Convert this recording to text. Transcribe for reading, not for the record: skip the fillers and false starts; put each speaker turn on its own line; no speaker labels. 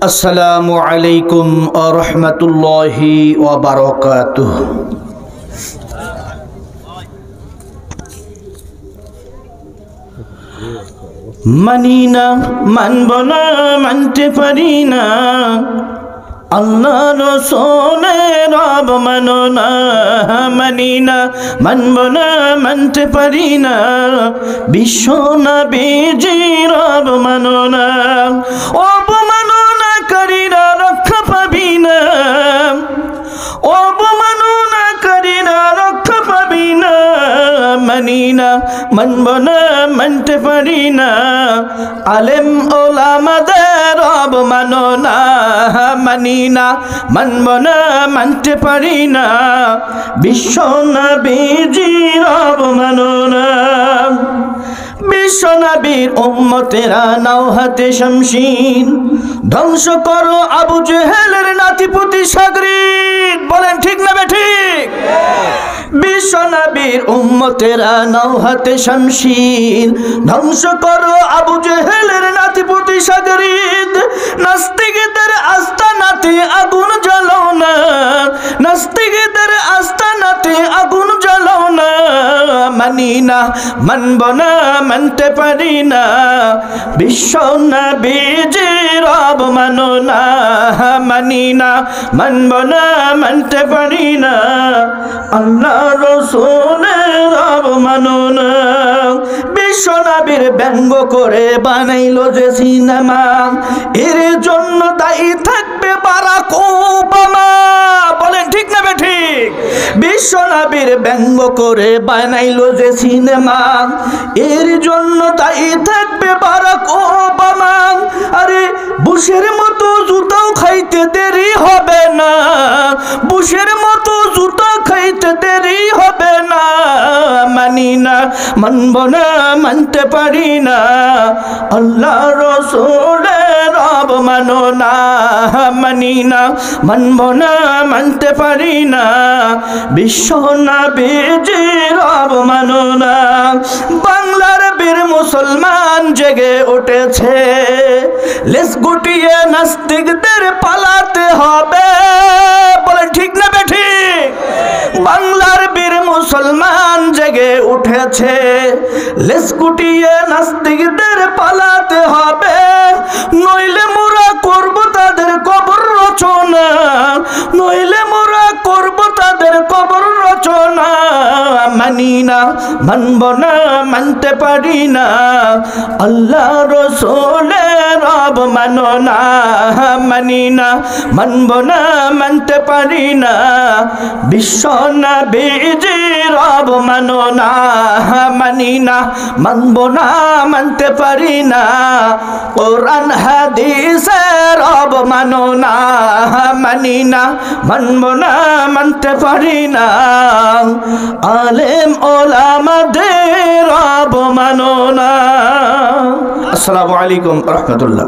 আসসালামু আলাইকুম ওয়া রাহমাতুল্লাহি ওয়া বারাকাতুহু। মানি না, মানব না, মানতে পারি না, আল্লাহ রাসূলের অবমাননা। মানি না, মানব না, মানতে পারি না, বিশ্ব নবীজির অবমাননা। অবমাননাকারীরা রক্ষা পাবি না, অবমাননাকারীরা রক্ষা পাবি না। মানি না, মানব না, মানতে পারি না, আলেম ওলামাদের অবমাননা। মানি না, মানব না, মানতে পারি না, বিশ্ব নবীজির অবমাননা। বিশ্ব নবীর উম্মতেরা নাও হাতে শমশির, ধ্বংস করো আবু জেহেলের নাতিপুতি সাগরিদ। বলেন ঠিক না বেঠিক? বিশ্ব নবীর উম্মতেরা নাও হাতে শমশির, ধ্বংস করো আবু জেহেলের নাতিপুতি সাগরিদ। নাস্তিকদের আস্তানাতে আগুন জ্বালাও না, নাস্তিকদের আস্তানাতে আগুন জ্বালাও না। মানি না, মানব না, মানতে পারি না, বিশ্ব নবীজির অবমাননা। মানি না, মানব না, মানতে পারি না, আল্লাহ রাসূলের অবমাননা। বিশ্ব নবীর ব্যঙ্গ করে বানাইলো যে সিনেমা, এর জন্য দায়ী থাকবে বারাক ওবামা। বলেন ঠিক না বেঠিক? বিশ্ব নবীর ব্যঙ্গ করে বানাইলো যে সিনেমা, এর জন্য দায়ী থাকবে বারাক ওবামা। আরে বুশের মতো জুতাও খাইতে দেরি হবে না, বুশের মতো জুতা খাইতে দেরি হবে না। মানি না, মানব না, মানতে পারি না, আল্লাহ রাসূলের অবমাননা। মানি না, মানব না, মানতে পারি না, বিশ্ব নবীজির অবমাননা। বাংলার বীর মুসলমান জেগে উঠেছে, লেজ গুটিয়ে নাস্তিকদের পালাতে হবে। বলে ঠিক না বেঠিক? বাংলার বীর মুসলমান জেগে উঠেছে, লেজ গুটিয়ে নাস্তিকদের পালাতে হবে, নইলে মোরা করব তাদের কবর রচনা, নইলে মোরা করব তাদের কবর রচনা। মানি না, মানব না, মানতে পারি না, আল্লাহ রাসূলের অবমাননা। মানি না, মানব না, মানতে পারি না, বিশ্ব নবীজির অবমাননা। মানি না, মানব না, মানতে পারি না, কোরআন হাদিসের অবমাননা। মানি না, মানব না, মানতে পারি না, আলেম ওলামাদের অবমাননা। আসসালামু আলাইকুম ওয়া রাহমাতুল্লাহ।